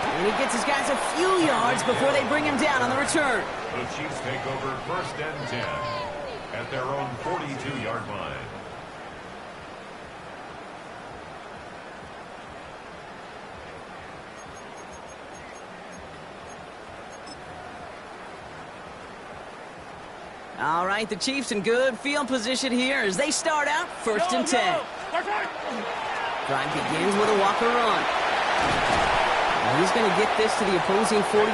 And he gets his guys a few yards before they bring him down on the return. The Chiefs take over 1st and 10 at their own 42-yard line. All right, the Chiefs in good field position here as they start out 1st and 10. Drive begins with a Walker run. And he's going to get this to the opposing 41.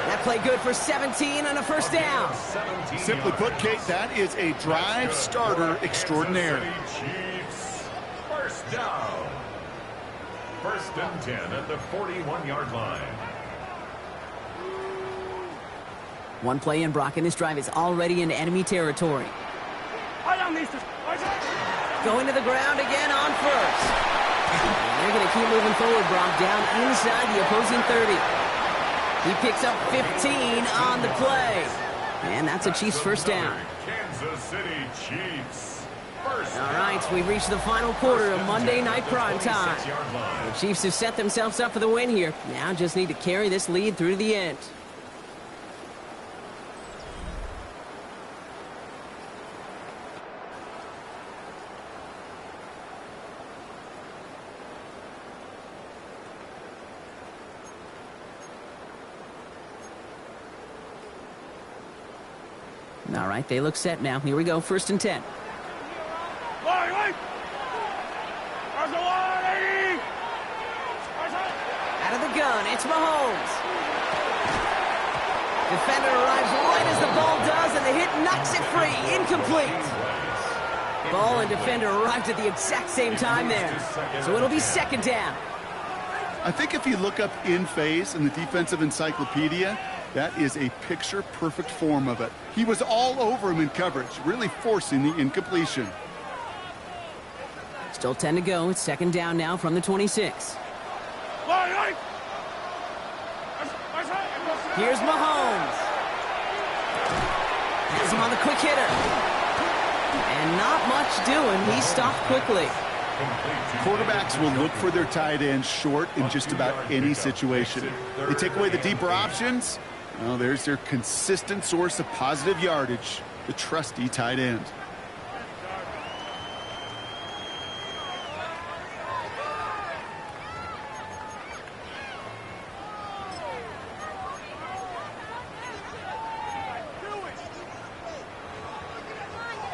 That play good for 17 and a 1st down. Simply put, Kate, that is a drive starter extraordinaire. Chiefs, 1st down. 1st and 10 at the 41-yard line. One play in, Brock, and this drive is already into enemy territory. Going to the ground again on 1st. And they're going to keep moving forward, Brock, down inside the opposing 30. He picks up 15 on the play. And that's a Chiefs 1st down. Kansas City Chiefs. All right, we've reached the final quarter of Monday Night Prime Time. The Chiefs have set themselves up for the win here. Now just need to carry this lead through to the end. All right, they look set now. Here we go, 1st and 10. Out of the gun, it's Mahomes. Defender arrives right as the ball does, and the hit knocks it free. Incomplete. Ball and defender arrived at the exact same time there. So it'll be second down. I think if you look up in phase in the defensive encyclopedia, that is a picture-perfect form of it. He was all over him in coverage, really forcing the incompletion. Still 10 to go. It's second down now from the 26. Here's Mahomes. Has him on the quick hitter. And not much doing. He stopped quickly. Quarterbacks will look for their tight end short in just about any situation. They take away the deeper options. Well, there's their consistent source of positive yardage, the trusty tight end.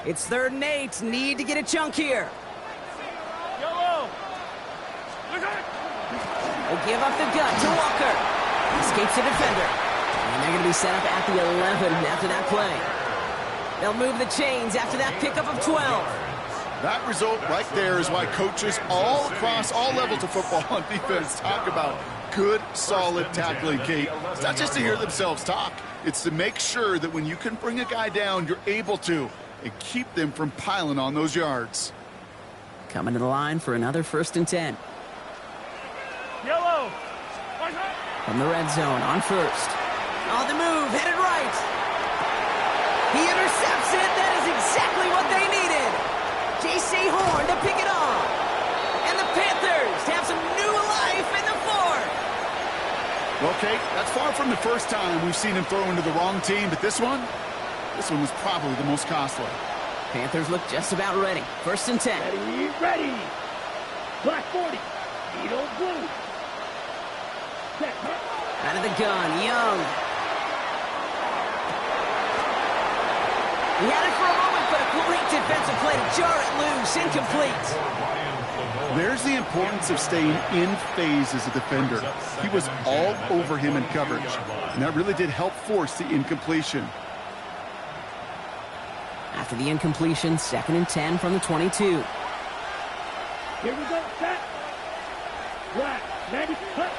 It's 3rd and 8. Need to get a chunk here. They give up the gut to Walker. Escapes the defender. And they're going to be set up at the 11 after that play. They'll move the chains after that pickup of 12. That result right there is why coaches all across all levels of football on defense talk about good, solid tackling, Kate. It's not just to hear themselves talk. It's to make sure that when you can bring a guy down, you're able to, and keep them from piling on those yards. Coming to the line for another 1st and 10. Yellow. From the red zone on 1st. On the move, headed right. He intercepts it. That is exactly what they needed. J.C. Horn to pick it off. And the Panthers have some new life in the 4th. Well, Kate, that's far from the first time we've seen him throw into the wrong team, but this one was probably the most costly. Panthers look just about ready. 1st and 10. Ready. Black 40. Edo blue. Set. Out of the gun, Young. He had it for a moment, but a great defensive play to jar it loose. Incomplete. There's the importance of staying in phase as a defender. He was all over him in coverage, and that really did help force the incompletion. After the incompletion, 2nd and 10 from the 22. Here we go, set. Black, 90, cut.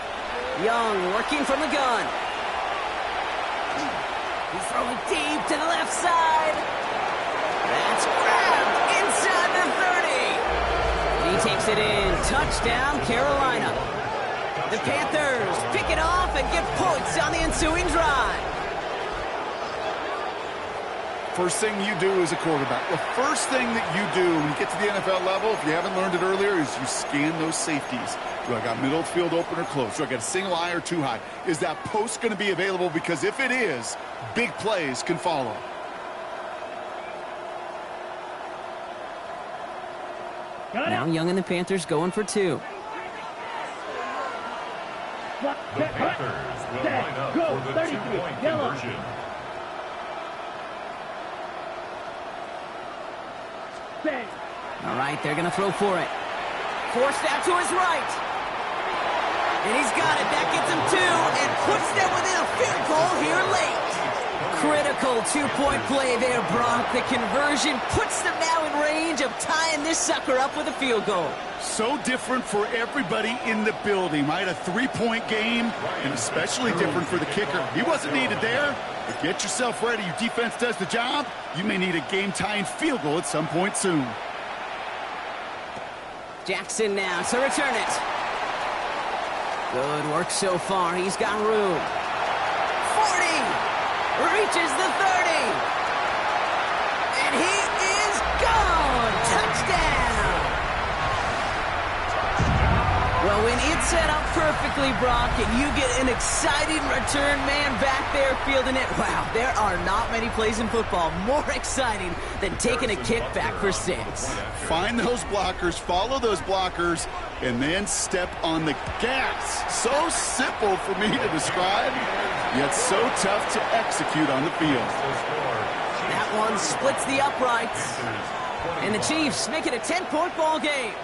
Young working from the gun. He's throwing deep to the left side. That's grabbed inside the 30. He takes it in. Touchdown, Carolina. The Panthers pick it off and get points on the ensuing drive. First thing you do as a quarterback, the first thing that you do when you get to the NFL level, if you haven't learned it earlier, is you scan those safeties. Do I got middle field open or close? Do I got a single high or two high? Is that post going to be available? Because if it is, big plays can follow. Now Young and the Panthers going for 2. The Panthers will line up for the 2-point conversion. All right, they're going to throw for it. Forced out to his right. And he's got it. That gets him 2 and puts them within a field goal here late. Critical 2-point play there, Brock. The conversion puts them now in range of tying this sucker up with a field goal. So different for everybody in the building, right? A 3-point game, and especially different for the kicker. He wasn't needed there, but get yourself ready. Your defense does the job. You may need a game-tying field goal at some point soon. Jackson now to return it. Good work so far. He's got room. 40. Reaches the 30. And he is gone. Touchdown. Well, when it's set up perfectly, Brock, and you get an exciting return man back there fielding it, wow, there are not many plays in football more exciting than taking a kickback for 6. Find those blockers, follow those blockers, and then step on the gas. So simple for me to describe, yet so tough to execute on the field. That one splits the uprights. And the Chiefs make it a 10-point ball game.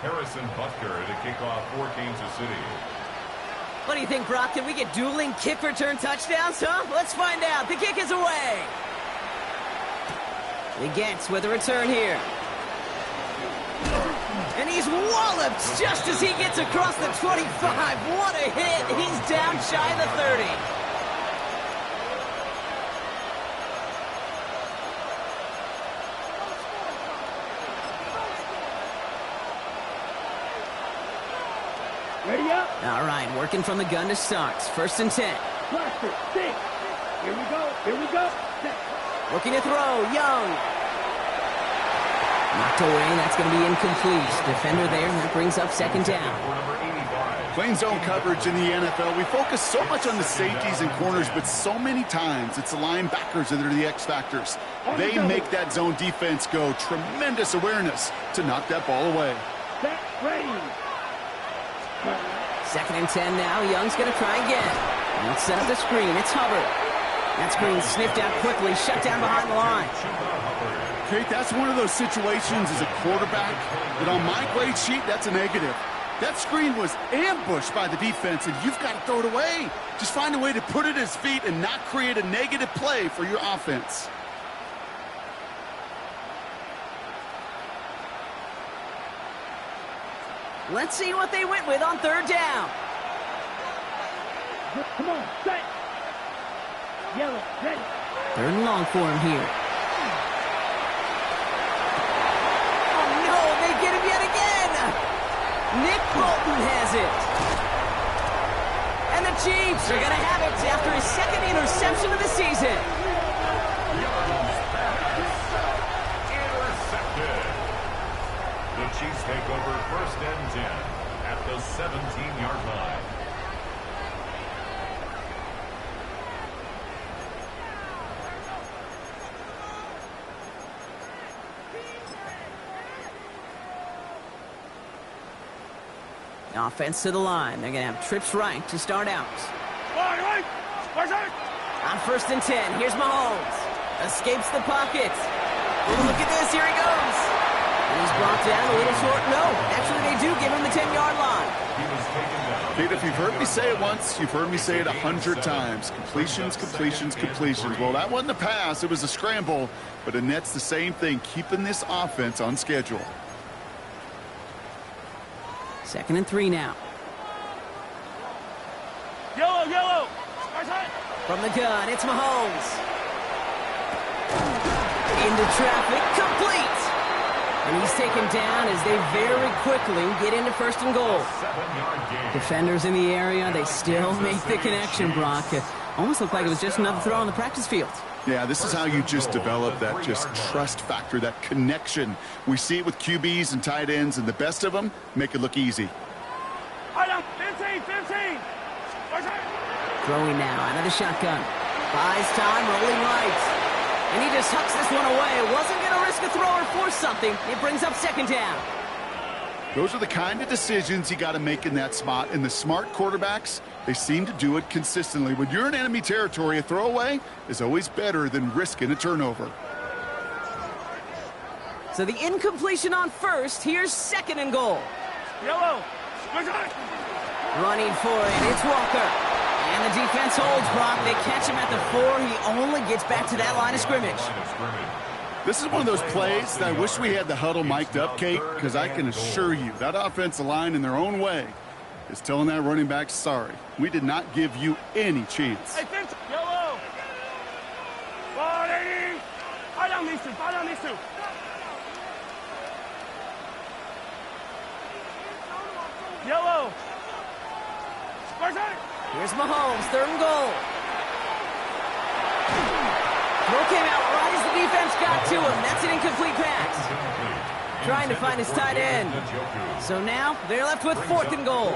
Harrison Butker to kick off for Kansas City. What do you think, Brock? Can we get dueling kick return touchdowns, huh? Let's find out. The kick is away. He gets with a return here. And he's walloped just as he gets across the 25. What a hit. He's down shy of the 30. Ready up. All right, working from the gun to start. 1st and 10. Blaster. 6. Here we go. Here we go. Set. Looking to throw. Young. Knocked away. That's going to be incomplete. Defender there, and that brings up 2nd down. Playing zone coverage in the NFL, we focus so much on the safeties and corners, but so many times it's the linebackers that are the X factors. They make that zone defense go. Tremendous awareness to knock that ball away. Set. Ready. 2nd and 10 now. Young's going to try again. And let's set up the screen. It's Hubbard. That screen sniffed out quickly, shut down behind the line. Kate, that's one of those situations as a quarterback that on my grade sheet, that's a negative. That screen was ambushed by the defense, and you've got to throw it away. Just find a way to put it at his feet and not create a negative play for your offense. Let's see what they went with on 3rd down. Come on. Set. Yellow. Ready. 3rd and long for him here. Oh, no, they get him yet again. Nick Bolton has it. And the Chiefs are going to have it after his 2nd interception of the season. Intercepted. The Chiefs take over 1st and 10 at the 17-yard line. Offense to the line. They're going to have trips right to start out. Right. On 1st and 10, here's Mahomes. Escapes the pocket. Oh, look at this. Here he goes. And he's brought down a little short. No, actually they do give him the 10-yard line. He was taken down. Kate, if you've heard me say it once, you've heard me say it 100 times. Completions, completions, completions. Well, that wasn't a pass. It was a scramble. But Annette's the same thing, keeping this offense on schedule. 2nd and 3 now. Yellow. From the gun, it's Mahomes. Into traffic, complete. And he's taken down as they very quickly get into 1st and goal. 7-yard gain. Defenders in the area, they still make the connection, Brock. It almost looked like it was just another throw on the practice field. Yeah, this is how you just develop that just trust factor, that connection. We see it with QBs and tight ends, and the best of them make it look easy. 15. Throwing now out of the shotgun. Buys time, rolling right. And he just hucks this one away. Wasn't going to risk a throw or force something. It brings up 2nd down. Those are the kind of decisions you got to make in that spot. And the smart quarterbacks, they seem to do it consistently. When you're in enemy territory, a throwaway is always better than risking a turnover. So the incompletion on 1st. Here's 2nd and goal. Yellow. Running for it, it's Walker. And the defense holds, Brock. They catch him at the 4. He only gets back to that line of scrimmage. This is one of those plays that I wish we had the huddle mic'd up, Kate, because I can assure you that offensive line in their own way is telling that running back, sorry, we did not give you any chance. Hey, Finch. Yellow. 180. Fall down these two. Yellow. Here's Mahomes, 3rd and goal. Throw came out right as the defense got to him. That's an incomplete pass. Trying to find his tight end. So now they're left with 4th and goal.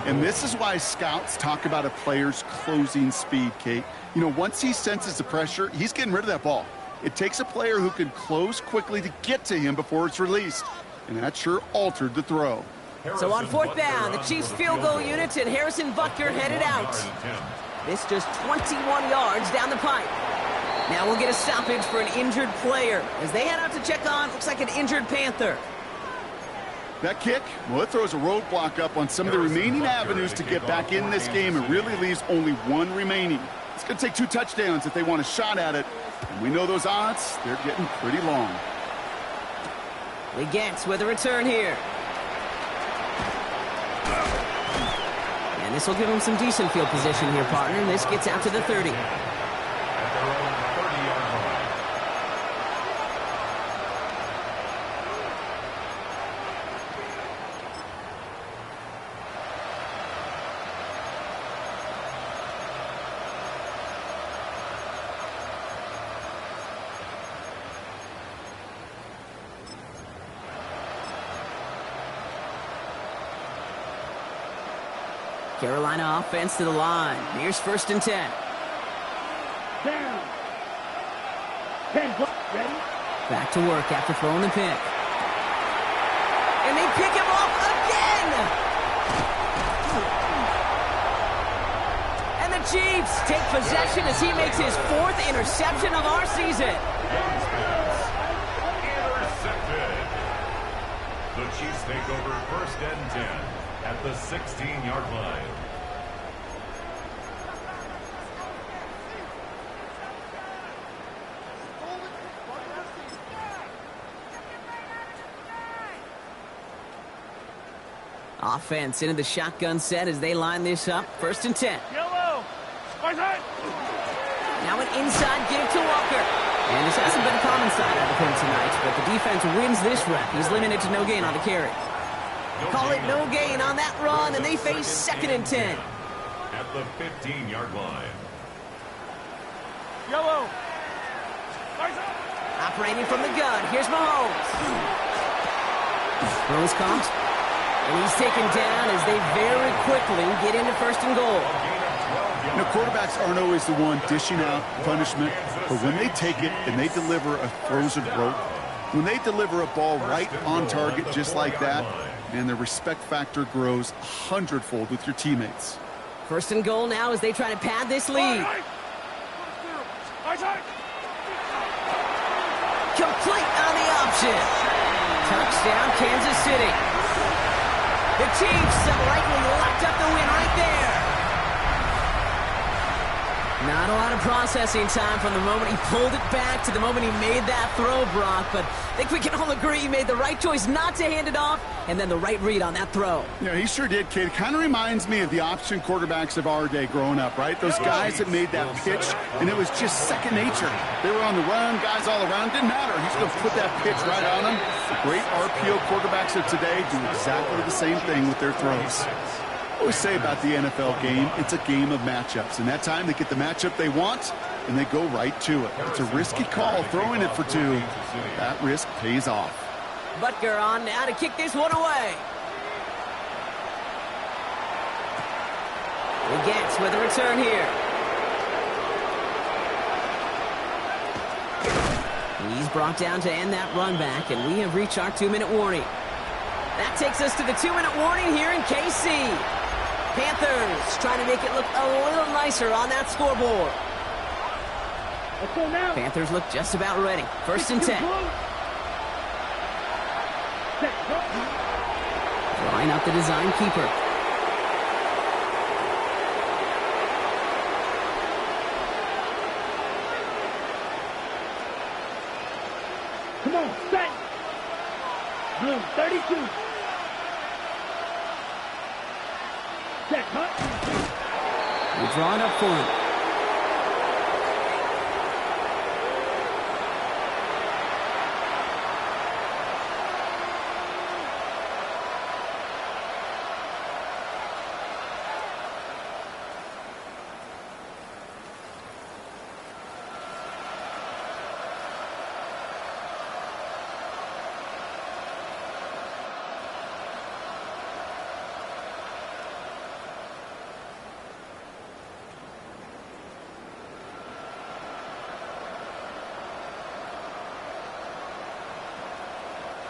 And this is why scouts talk about a player's closing speed, Kate. You know, once he senses the pressure, he's getting rid of that ball. It takes a player who can close quickly to get to him before it's released. And that sure altered the throw. So on 4th down, the Chiefs field goal unit and Harrison Butker headed out. This just 21 yards down the pipe. Now we'll get a stoppage for an injured player as they head out to check on, looks like an injured Panther. That kick, well, it throws a roadblock up on some of the remaining avenues to get back in this game and really leaves only one remaining. It's going to take 2 touchdowns if they want a shot at it. And we know those odds, they're getting pretty long. Legets with a return here. And this will give them some decent field position here, partner. This gets out to the 30. Carolina offense to the line. Here's 1st and 10. Down. 10, ready? Back to work after throwing the pick. And they pick him off again! And the Chiefs take possession as he makes his 4th interception of our season. Intercepted. The Chiefs take over 1st and 10 at the 16-yard line. Offense into the shotgun set as they line this up. 1st and 10. Yellow. Now an inside give to Walker. And this hasn't been a common side out of him tonight, but the defense wins this rep. He's limited to no gain on the carry. Call it no gain on that run, and they face 2nd and 10. At the 15-yard line. Yellow. Operating from the gun, here's Mahomes. Throws comes, and he's taken down as they very quickly get into 1st and goal. You know, quarterbacks aren't always the one dishing out punishment, but when they take it and they deliver a frozen rope, when they deliver a ball right on target just like that, and the respect factor grows 100-fold with your teammates. 1st and goal now as they try to pad this lead. Complete on the option. Touchdown, Kansas City. The Chiefs have likely locked up the win right there. Not a lot of processing time from the moment he pulled it back to the moment he made that throw, Brock. But I think we can all agree he made the right choice not to hand it off, and then the right read on that throw. Yeah, he sure did, kid. It kind of reminds me of the option quarterbacks of our day growing up, right? Those guys that made that pitch, and it was just second nature. They were on the run, guys all around. Didn't matter. He's going to put that pitch right on them. The great RPO quarterbacks of today do exactly the same thing with their throws. I always say about the NFL game, it's a game of matchups. And that time they get the matchup they want, and they go right to it. It's a risky call, throwing it for 2. That risk pays off. Butker on now to kick this one away. Legets with a return here. He's brought down to end that run back, and we have reached our 2-minute warning. That takes us to the 2-minute warning here in KC. Panthers trying to make it look a little nicer on that scoreboard. Let's go now. Panthers look just about ready. 1st and 10. Drawing out the design keeper. Come on, set. Blue, 32. Set, hut. We're drawing up for him.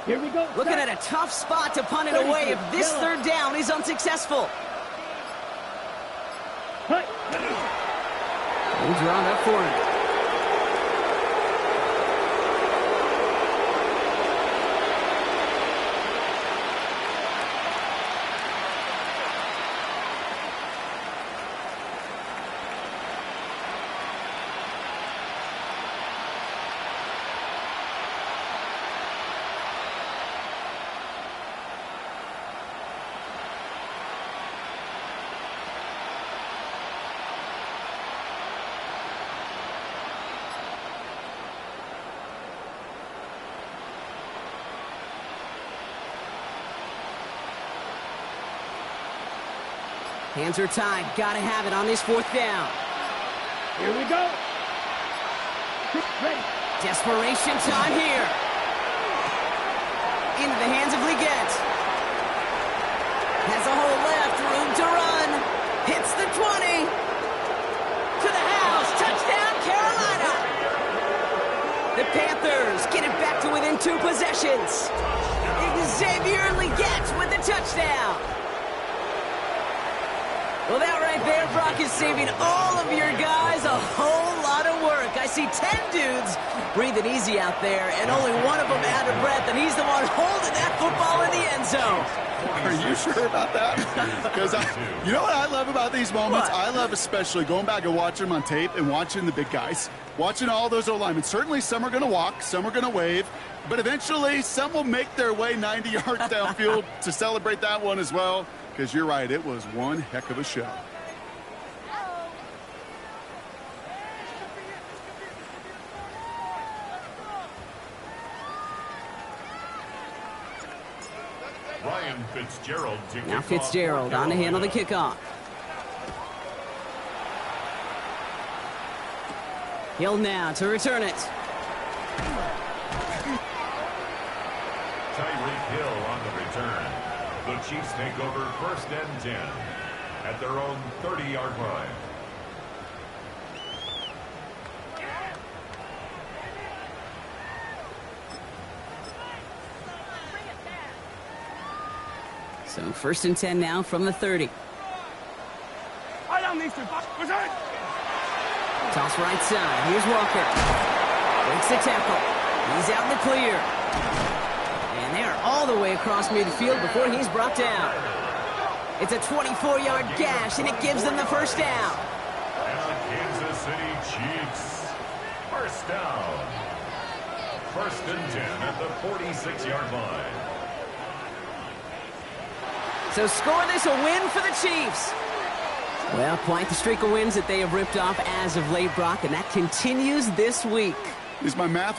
Here we go. Looking at a tough spot to punt it away if this 3rd down is unsuccessful. Hut. We're drawn up for it. Hands are tied. Gotta have it on this 4th down. Here we go. Ready. Desperation time here. Into the hands of Leggett. Has a hole left. Room to run. Hits the 20. To the house. Touchdown, Carolina. The Panthers get it back to within 2 possessions. Xavier Leggett with the touchdown. Well, that right there, Brock, is saving all of your guys a whole lot of work. I see 10 dudes breathing easy out there, and only one of them out of breath, and he's the one holding that football in the end zone. Are you sure about that? Because you know what I love about these moments? What? I love especially going back and watching them on tape and watching the big guys. Watching all those O-linemen. Certainly some are going to walk, some are going to wave, but eventually some will make their way 90 yards downfield to celebrate that one as well. Because you're right, it was one heck of a show. Ryan Fitzgerald to Now Fitzgerald on to handle the kickoff. Hill now to return it. Tyreek Hill on the return. The Chiefs take over 1st and 10 at their own 30-yard line. So 1st and 10 now from the 30. Toss right side. Here's Walker. Breaks the tackle. He's out in the clear. And they're all the way across midfield before he's brought down. It's a 24-yard gash, and it gives them the 1st down. And the Kansas City Chiefs. 1st down. 1st and 10 at the 46-yard line. So score this a win for the Chiefs. Well, quite the streak of wins that they have ripped off as of late, Brock, and that continues this week. Is my math right?